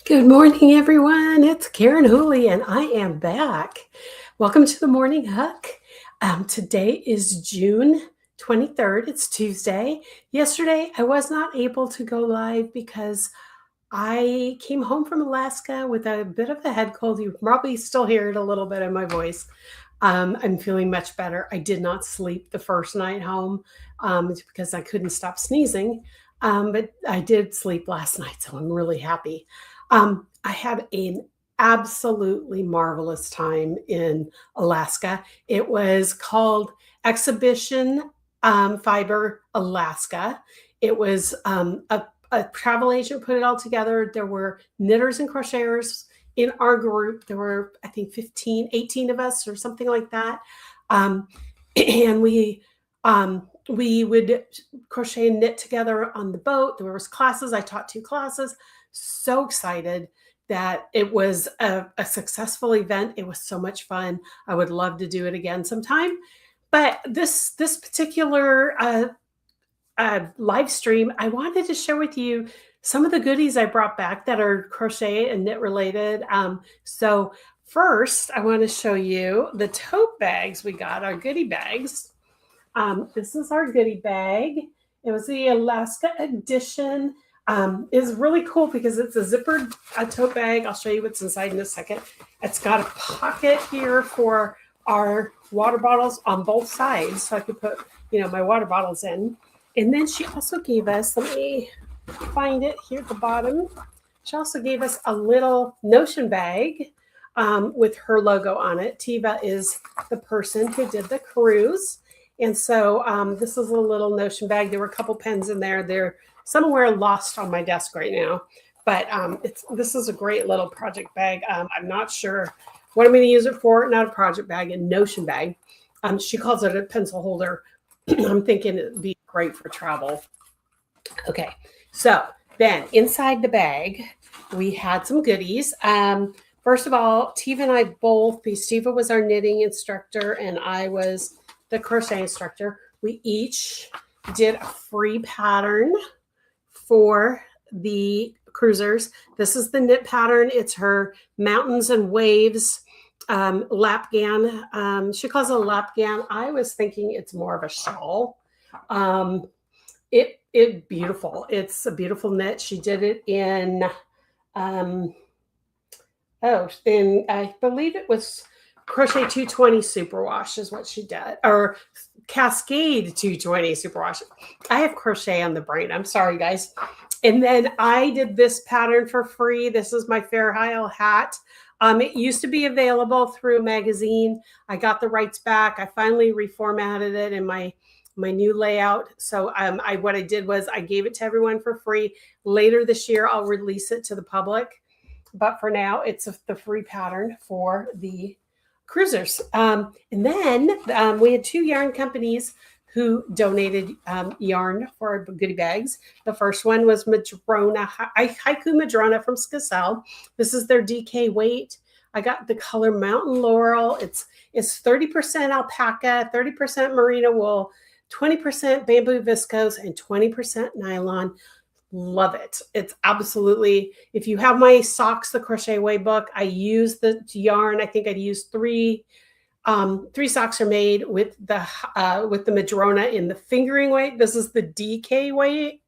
Good morning, everyone. It's Karen Whooley, and I am back. Welcome to the Morning Hook. Today is June 23rd. It's Tuesday. Yesterday, I was not able to go live because I came home from Alaska with a bit of a head cold. You probably still hear it a little bit in my voice. I'm feeling much better. I did not sleep the first night home because I couldn't stop sneezing. But I did sleep last night, so I'm really happy. I had an absolutely marvelous time in Alaska. It was called Exhibition Fiber Alaska. It was a travel agent put it all together. There were knitters and crocheters in our group. There were, I think, 15, 18 of us or something like that. And we would crochet and knit together on the boat. There was classes. I taught 2 classes. So excited that it was a successful event. It was so much fun. I would love to do it again sometime. But this particular live stream, I wanted to share with you some of the goodies I brought back that are crochet and knit related. So first, I want to show you the tote bags we got, our goodie bags. This is our goodie bag. It was the Alaska edition. It's really cool because it's a zippered tote bag. I'll show you what's inside in a second. It's got a pocket here for our water bottles on both sides, so I could put, my water bottles in. And then she also gave us, let me find it here at the bottom. She also gave us a little Notion bag with her logo on it. Tiva is the person who did the cruise. And so this is a little Notion bag. There were a couple pens in there. They're somewhere lost on my desk right now. But this is a great little project bag. I'm not sure what I'm going to use it for. Not a project bag, a Notion bag. She calls it a pencil holder. I'm thinking it'd be great for travel. Okay, so then inside the bag, we had some goodies. First of all, Tiva and I both, because Tiva was our knitting instructor and I was the crochet instructor, we each did a free pattern for the cruisers. This is the knit pattern. It's her Mountains and Waves lapgan. She calls it a lapgan. I was thinking it's more of a shawl. It beautiful. It's a beautiful knit. She did it in I believe it was Crochet 220 Superwash is what she did, or Cascade 220 Superwash. I have crochet on the brain. I'm sorry, guys. And then I did this pattern for free. This is my Fair Isle hat. It used to be available through a magazine. I got the rights back. I finally reformatted it in my new layout. So what I did was I gave it to everyone for free. Later this year, I'll release it to the public. But for now, it's the free pattern for the cruisers. And then we had 2 yarn companies who donated yarn for our goodie bags. The first one was Madrona, Haiku Madrona from Skagway. This is their DK weight. I got the color Mountain Laurel. It's 30% alpaca, 30% merino wool, 20% bamboo viscose, and 20% nylon. Love it. It's absolutely, if you have my socks, the Crochet Way book, I use the yarn. I think I'd use 3 socks are made with the Madrona in the fingering weight. This is the DK weight.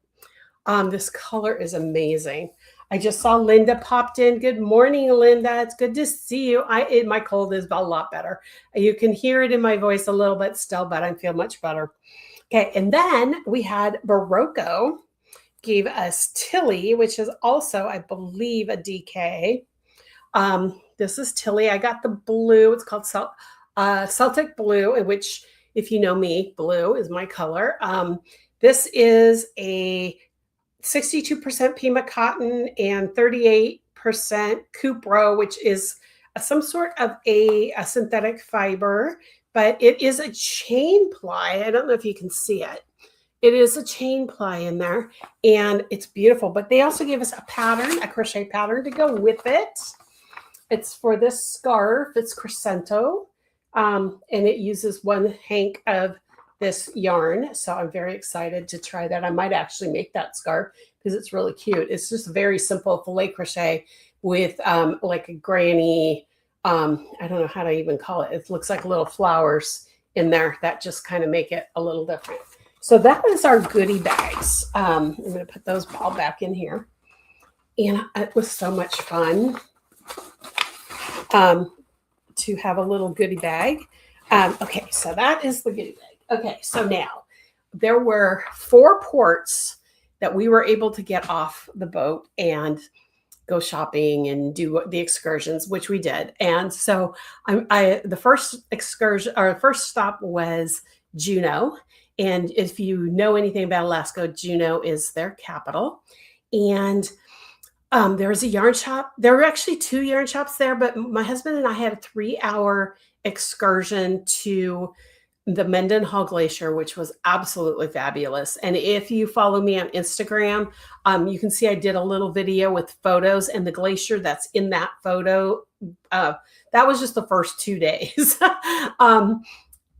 This color is amazing. I just saw Linda popped in. Good morning, Linda. It's good to see you. My cold is a lot better. You can hear it in my voice a little bit still, but I feel much better. Okay, and then we had Barocco gave us Tilly, which is also, I believe, a DK. This is Tilly. I got the blue. It's called Celtic Blue, in which, if you know me, blue is my color. This is a 62% Pima cotton and 38% Cupro, which is some sort of a synthetic fiber, but it is a chain ply. I don't know if you can see it. It is a chain ply in there, and it's beautiful. But they also gave us a pattern, a crochet pattern to go with it. It's for this scarf. It's Crescento, and it uses 1 hank of this yarn. So I'm very excited to try that. I might actually make that scarf because it's really cute. It's just very simple filet crochet with like a granny, I don't know how to even call it. It looks like little flowers in there that just kind of make it a little different. So that is our goodie bags. I'm going to put those all back in here. And it was so much fun to have a little goodie bag. Okay, so that is the goodie bag. Okay, so now there were 4 ports that we were able to get off the boat and go shopping and do the excursions, which we did. And so the first excursion or first stop was Juneau. And if you know anything about Alaska, Juneau is their capital. And there was a yarn shop. There were actually 2 yarn shops there, but my husband and I had a 3-hour excursion to the Mendenhall Glacier, which was absolutely fabulous. And if you follow me on Instagram, you can see I did a little video with photos, and the glacier that's in that photo, that was just the first 2 days.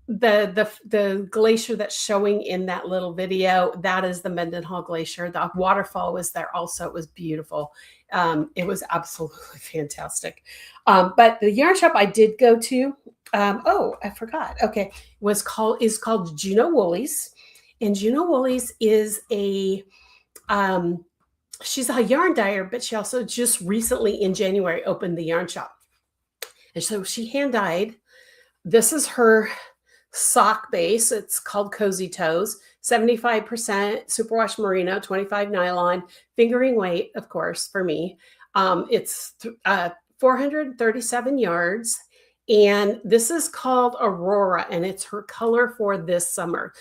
The glacier that's showing in that little video, that is the Mendenhall Glacier. The waterfall was there also. It was beautiful. It was absolutely fantastic. But the yarn shop I did go to, oh, I forgot. Okay, is called Juneau Woolies, and Juneau Woolies is a she's a yarn dyer, but she also just recently in January opened the yarn shop, and so she hand dyed. This is her sock base. It's called Cozy Toes, 75% superwash merino, 25 nylon, fingering weight, of course, for me. It's 437 yards. And this is called Aurora, and it's her color for this summer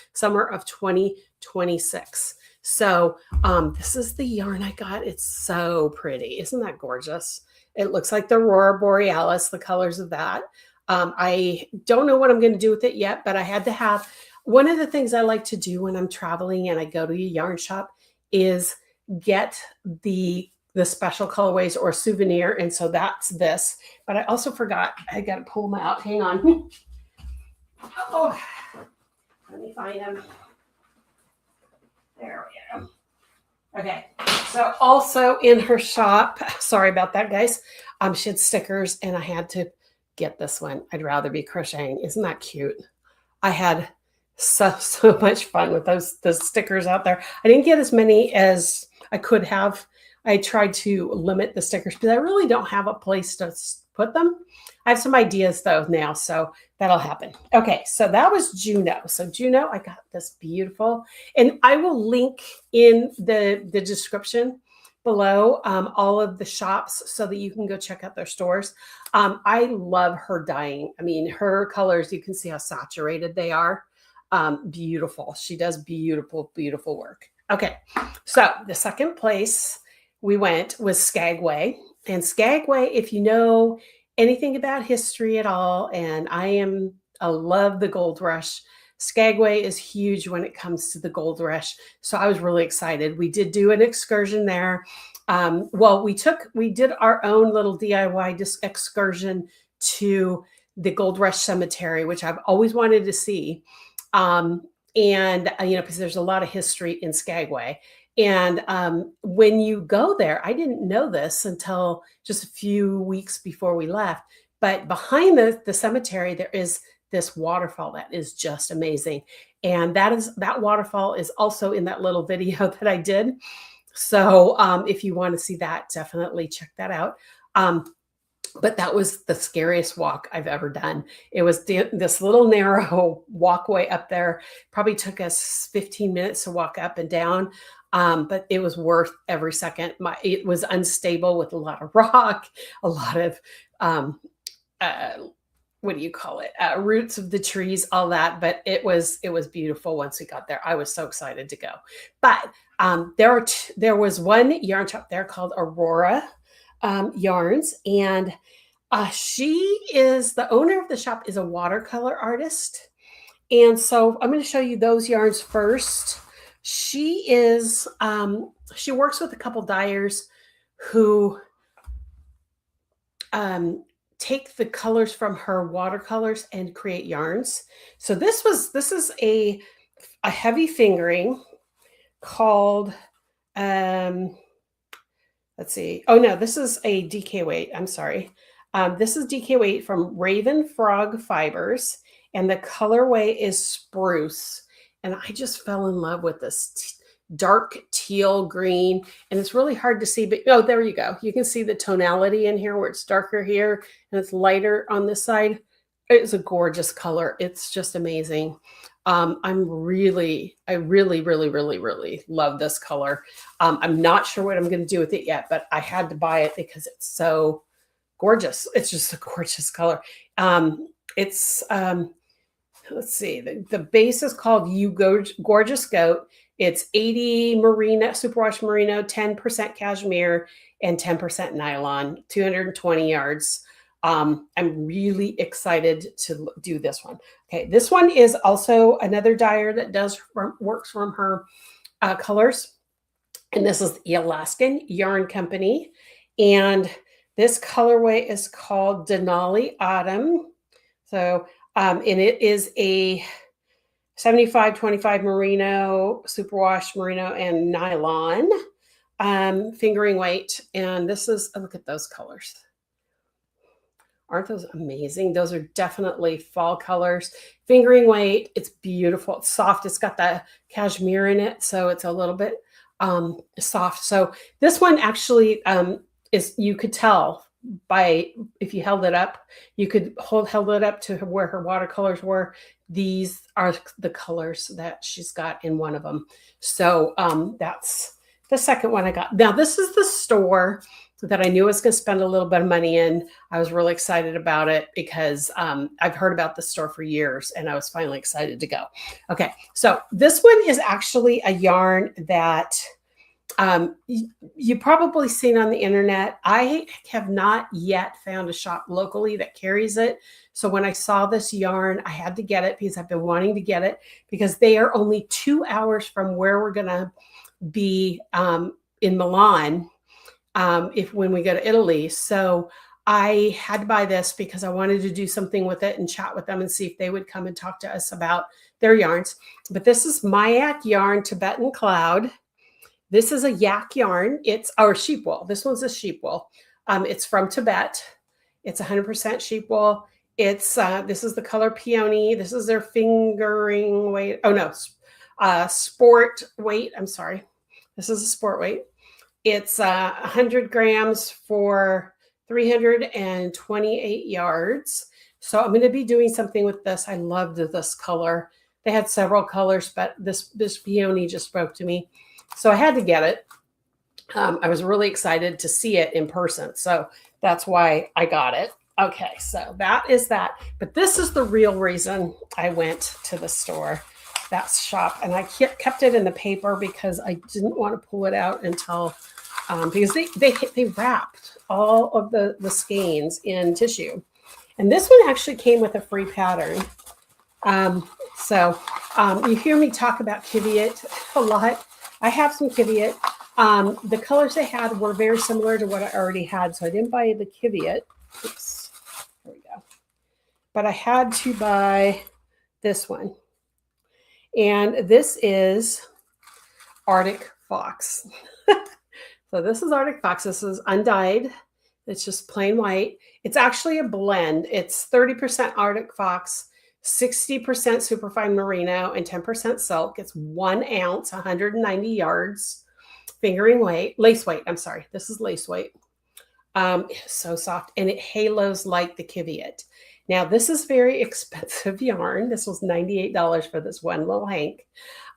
of 2026. So this is the yarn I got. It's so pretty. Isn't that gorgeous? It looks like the Aurora Borealis, the colors of that. I don't know what I'm going to do with it yet, but I had to have, one of the things I like to do when I'm traveling and I go to a yarn shop is get the special colorways or souvenir. And so that's this, but I also forgot, I got to pull them out. Hang on. Oh, let me find them. There we go. Okay. So also in her shop, sorry about that, guys. She had stickers and I had to get this one. I'd rather be crocheting. Isn't that cute? I had so much fun with those stickers out there. I didn't get as many as I could have. I tried to limit the stickers because I really don't have a place to put them. I have some ideas though now, so that'll happen. Okay, so that was Juneau. So Juneau, I got this beautiful, and I will link in the description below all of the shops so that you can go check out their stores. I love her dyeing. I mean, her colors, you can see how saturated they are. Beautiful. She does beautiful, beautiful work. Okay, so the second place we went was Skagway. And Skagway, if you know anything about history at all, and I love the gold rush. Skagway is huge when it comes to the gold rush. So I was really excited. We did do an excursion there. Well, we did our own little DIY excursion to the Gold Rush Cemetery, which I've always wanted to see. And, because there's a lot of history in Skagway. And when you go there, I didn't know this until just a few weeks before we left, but behind the cemetery, there is this waterfall that is just amazing. And that waterfall is also in that little video that I did. So if you want to see that, definitely check that out. But that was the scariest walk I've ever done. It was this little narrow walkway up there. Probably took us 15 minutes to walk up and down. But it was worth every second. It was unstable with a lot of rock, a lot of, what do you call it? Roots of the trees, all that. But it was beautiful once we got there. I was so excited to go. But there was one yarn shop there called Aurora Yarns, and the owner of the shop is a watercolor artist. And so I'm going to show you those yarns first. She works with a couple dyers who take the colors from her watercolors and create yarns. So this is a heavy fingering called let's see. Oh no, this is a DK weight. I'm sorry. This is DK weight from Raven Frog Fibers, and the colorway is Spruce. And I just fell in love with this dark teal green, and it's really hard to see, but oh, there you go. You can see the tonality in here where it's darker here and it's lighter on this side. It's a gorgeous color. It's just amazing. I really love this color. I'm not sure what I'm going to do with it yet, but I had to buy it because it's so gorgeous. It's just a gorgeous color. Let's see, the base is called You Gorgeous Goat. It's 80 merino, superwash merino, 10% cashmere, and 10% nylon, 220 yards. I'm really excited to do this one. Okay, this one is also another dyer that works from her colors. And this is the Alaskan Yarn Company. And this colorway is called Denali Autumn. So, and it is a 75-25 merino, superwash merino, and nylon fingering weight. And this is, oh, look at those colors. Aren't those amazing? Those are definitely fall colors. Fingering weight, it's beautiful. It's soft. It's got the cashmere in it, so it's a little bit soft. So this one actually is, you could tell by, if you held it up, you could held it up to where her watercolors were. These are the colors that she's got in one of them. So that's the second one I got. Now this is the store that I knew I was going to spend a little bit of money in. I was really excited about it because I've heard about the store for years and I was finally excited to go. Okay, so this one is actually a yarn that you probably seen on the internet. I have not yet found a shop locally that carries it. So when I saw this yarn, I had to get it because I've been wanting to get it because they are only 2 hours from where we're going to be in Milan when we go to Italy. So I had to buy this because I wanted to do something with it and chat with them and see if they would come and talk to us about their yarns. But this is Mayak Yarn Tibetan Cloud. This is a yak yarn. It's our sheep wool. This one's a sheep wool. It's from Tibet. It's 100% sheep wool. It's this is the color peony. This is their fingering weight. Oh no, sport weight. I'm sorry. This is a sport weight. It's 100 grams for 328 yards. So I'm going to be doing something with this. I loved this color. They had several colors, but this peony just spoke to me. So I had to get it. I was really excited to see it in person. So that's why I got it. Okay, so that is that. But this is the real reason I went to the store, that shop. And I kept it in the paper because I didn't want to pull it out until, because they wrapped all of the skeins in tissue. And this one actually came with a free pattern. You hear me talk about Kiviot a lot. I have some Kiviot. The colors they had were very similar to what I already had, so I didn't buy the Kiviot. Oops, there we go. But I had to buy this one. And this is Arctic Fox. So this is Arctic Fox. This is undyed. It's just plain white. It's actually a blend. It's 30% Arctic Fox, 60% superfine merino, and 10% silk. It's 1 ounce, 190 yards, fingering weight, lace weight. I'm sorry. This is lace weight. It's so soft, and it halos like the Kiviot. Now, this is very expensive yarn. This was $98 for this one little hank.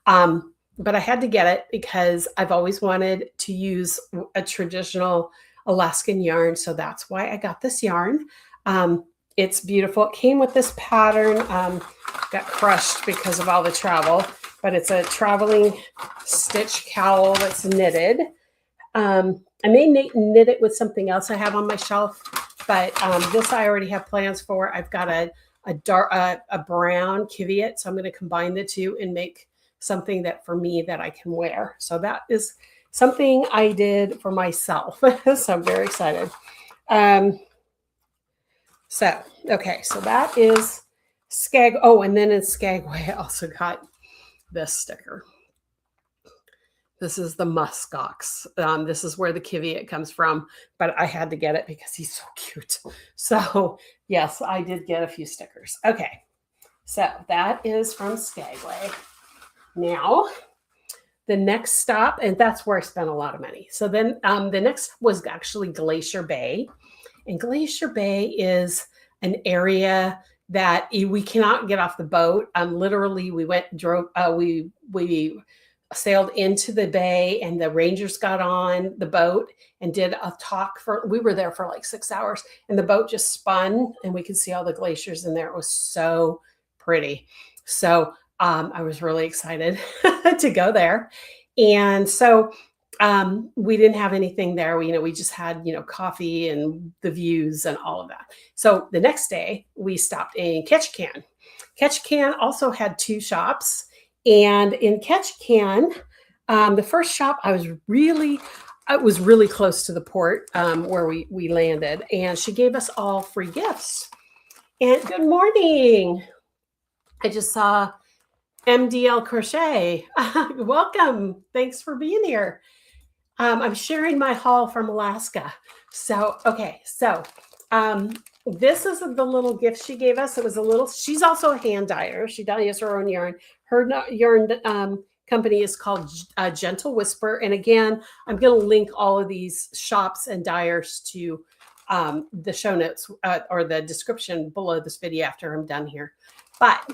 But I had to get it because I've always wanted to use a traditional Alaskan yarn. So that's why I got this yarn. It's beautiful. It came with this pattern. Got crushed because of all the travel, but it's a traveling stitch cowl that's knitted. I may knit it with something else I have on my shelf, but this I already have plans for. I've got a brown Kiviot, so I'm going to combine the two and make something that for me that I can wear. So that is something I did for myself. So I'm very excited. So that is Skag. Oh, and then in Skagway, I also got this sticker. This is the muskox. This is where the Kiviat comes from, but I had to get it because he's so cute. So yes, I did get a few stickers. Okay, so that is from Skagway. Now, the next stop, and that's where I spent a lot of money. So then the next was actually Glacier Bay. And Glacier Bay is an area that we cannot get off the boat. Literally, we sailed into the bay, and the rangers got on the boat and did a talk we were there for like 6 hours, and the boat just spun and we could see all the glaciers in there. It was so pretty. So I was really excited to go there. And so we didn't have anything there. We just had, coffee and the views and all of that. So the next day we stopped in Ketchikan. Ketchikan also had 2 shops. And in Ketchikan, the first shop it was really close to the port where we landed. And she gave us all free gifts. And good morning. I just saw MDL Crochet. Welcome. Thanks for being here. I'm sharing my haul from Alaska. So, okay. So, this is the little gift she gave us. She's also a hand dyer. She dyes her own yarn. Her yarn company is called Gentle Whisper. And again, I'm going to link all of these shops and dyers to the show notes or the description below this video after I'm done here. But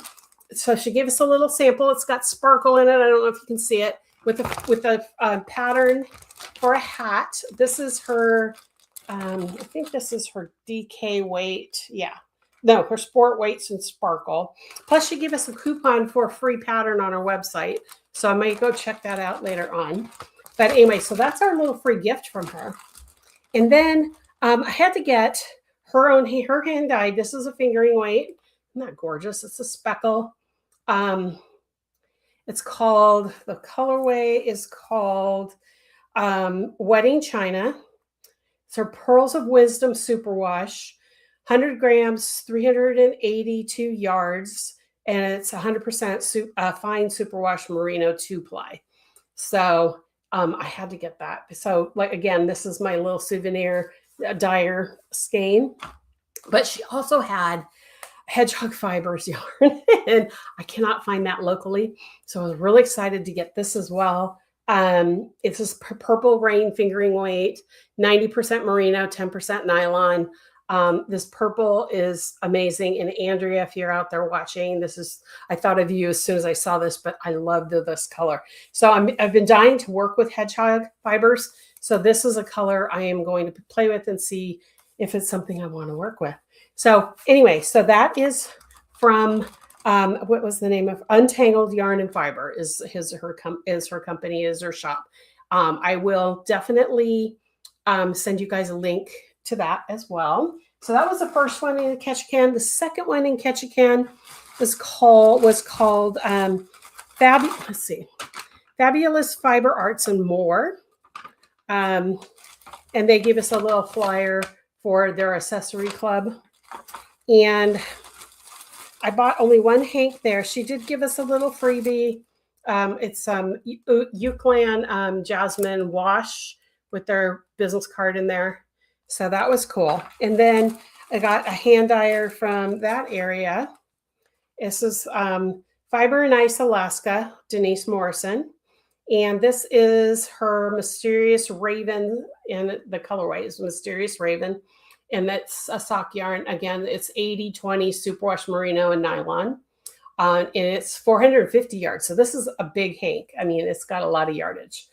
so she gave us a little sample. It's got sparkle in it. I don't know if you can see it, with a pattern for a hat. This is her, I think this is her DK weight. Yeah. No, her sport weights and sparkle. Plus she gave us a coupon for a free pattern on our website. So I might go check that out later on. But anyway, so that's our little free gift from her. And then I had to get her hand dyed. This is a fingering weight. Isn't that gorgeous? It's a speckle. It's called, the colorway is called Wedding China. It's her Pearls of Wisdom Superwash, 100 grams, 382 yards, and it's 100% fine superwash merino 2-ply. So I had to get that. So again, this is my little souvenir dyer skein. But she also had hedgehog fibers yarn, and I cannot find that locally. So I was really excited to get this as well. It's this purple rain fingering weight, 90% merino, 10% nylon. This purple is amazing. And Andrea, if you're out there watching, I thought of you as soon as I saw this, but I loved this color. So I've been dying to work with hedgehog fibers. So this is a color I am going to play with and see if it's something I want to work with. So anyway, so that is from, what was the name of Untangled Yarn and Fiber is her company, is her shop. I will definitely send you guys a link to that as well. So that was the first one in Ketchikan. The second one in Ketchikan was called Fabulous Fiber Arts and More. And they gave us a little flyer for their accessory club. And I bought only one hank there. She did give us a little freebie. It's Eucalyptus Jasmine wash with their business card in there. So that was cool. And then I got a hand dyer from that area. This is Fiber and Ice Alaska, Denise Morrison. And this is her Mysterious Raven, and the colorway is Mysterious Raven. And that's a sock yarn. Again, it's 80-20 superwash merino and nylon. And it's 450 yards. So this is a big hank. I mean, it's got a lot of yardage.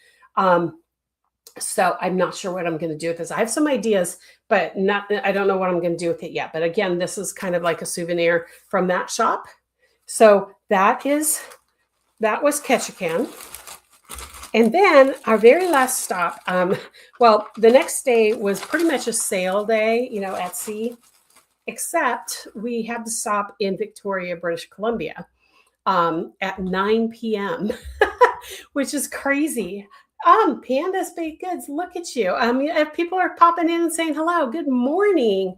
So I'm not sure what I'm going to do with this. I have some ideas, but I don't know what I'm going to do with it yet. But again, this is kind of like a souvenir from that shop. So that was Ketchikan. And then our very last stop, well, the next day was pretty much a sail day, at sea, except we had to stop in Victoria, British Columbia at 9 p.m., which is crazy. Pandas Baked Goods, look at you. If people are popping in and saying hello, good morning.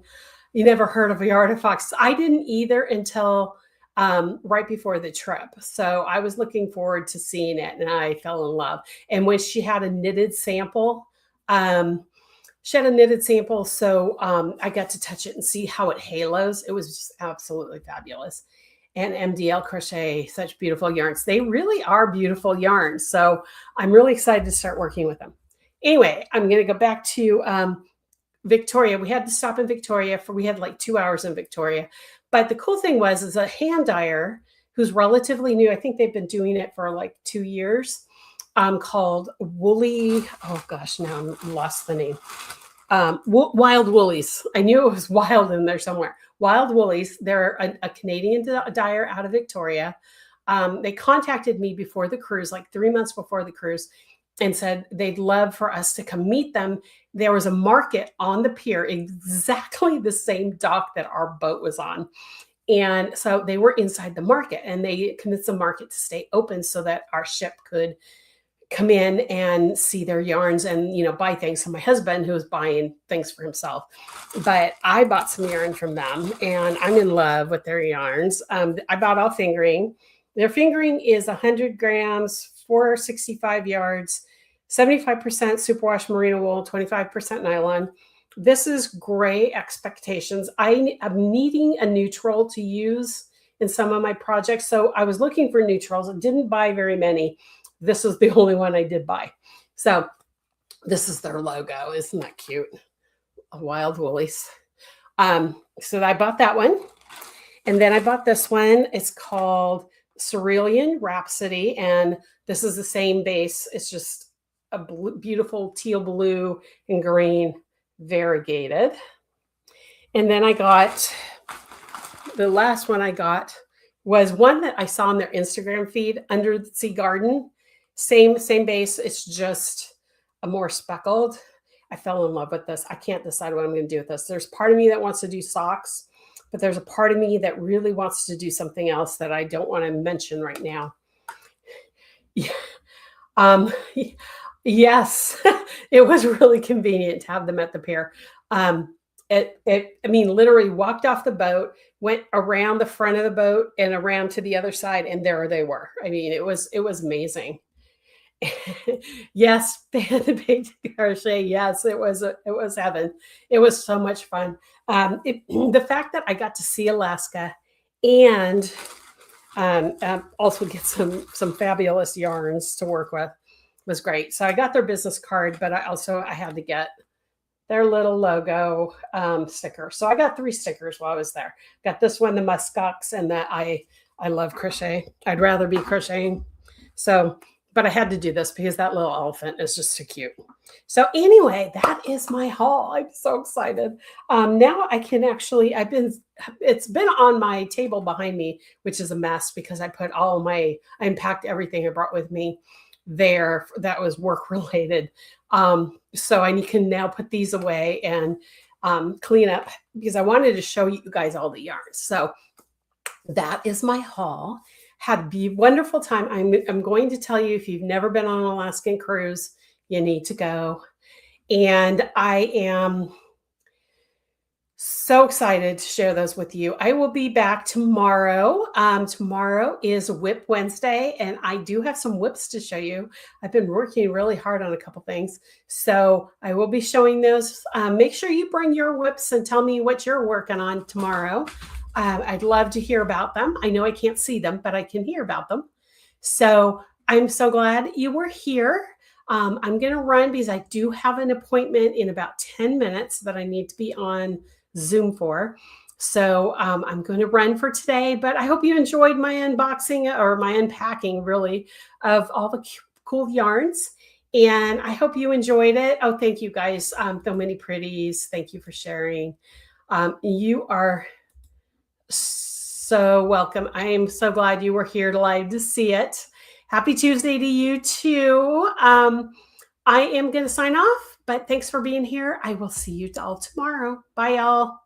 You never heard of the artifacts. I didn't either until right before the trip. So I was looking forward to seeing it, and I fell in love. And when she had a knitted sample, so I got to touch it and see how it halos. It was just absolutely fabulous. And MDL Crochet, such beautiful yarns. They really are beautiful yarns. So I'm really excited to start working with them. Anyway, I'm going to go back to Victoria. We had to stop in Victoria we had like 2 hours in Victoria. But the cool thing is a hand dyer who's relatively new. I think they've been doing it for like 2 years, called Whooley. Oh gosh, now I lost the name. Wild Woolies. I knew it was wild in there somewhere. Wild Woolies. They're a Canadian dyer out of Victoria. They contacted me before the cruise, like 3 months before the cruise, and said they'd love for us to come meet them. There was a market on the pier, exactly the same dock that our boat was on. And so they were inside the market, and they convinced the market to stay open so that our ship could come in and see their yarns and, buy things. So my husband, who was buying things for himself, but I bought some yarn from them, and I'm in love with their yarns. I bought all fingering. Their fingering is 100 grams, 465 yards, 75% superwash merino wool, 25% nylon. This is gray expectations. I am needing a neutral to use in some of my projects. So I was looking for neutrals. I didn't buy very many. This was the only one I did buy. So this is their logo. Isn't that cute? Wild Woolies. So I bought that one. And then I bought this one. It's called Cerulean Rhapsody. And this is the same base. It's just a beautiful teal blue and green variegated. And then I got, the last one I got was one that I saw on their Instagram feed, Under the Sea Garden. Same base. It's just a more speckled. I fell in love with this. I can't decide what I'm going to do with this. There's part of me that wants to do socks, but there's a part of me that really wants to do something else that I don't want to mention right now. Yeah. Yes, it was really convenient to have them at the pier. Literally walked off the boat, went around the front of the boat and around to the other side, and there they were. I mean, it was amazing. Yes, they had the big crochet. Yes, it was heaven. It was so much fun. The fact that I got to see Alaska and also get some fabulous yarns to work with was great. So I got their business card, but I had to get their little logo sticker. So I got 3 stickers while I was there. Got this one, the muskox, and that I love crochet. I'd rather be crocheting. So, but I had to do this because that little elephant is just so cute. So anyway, that is my haul. I'm so excited. Now I can actually, it's been on my table behind me, which is a mess because I unpacked everything I brought with me there that was work related. So I can now put these away and clean up because I wanted to show you guys all the yarns. So that is my haul. Had a wonderful time. I'm going to tell you, if you've never been on an Alaskan cruise, you need to go. And I am so excited to share those with you. I will be back tomorrow. Tomorrow is Whip Wednesday, and I do have some whips to show you. I've been working really hard on a couple things, so I will be showing those. Make sure you bring your whips and tell me what you're working on tomorrow. I'd love to hear about them. I know I can't see them, but I can hear about them. So I'm so glad you were here. I'm going to run because I do have an appointment in about 10 minutes that I need to be on Zoom for. So I'm going to run for today, but I hope you enjoyed my unboxing or my unpacking, really, of all the cool yarns. And I hope you enjoyed it. Oh, thank you guys. So many pretties. Thank you for sharing. You are so welcome. I am so glad you were here live to see it. Happy Tuesday to you too. I am going to sign off, but thanks for being here. I will see you all tomorrow. Bye, y'all.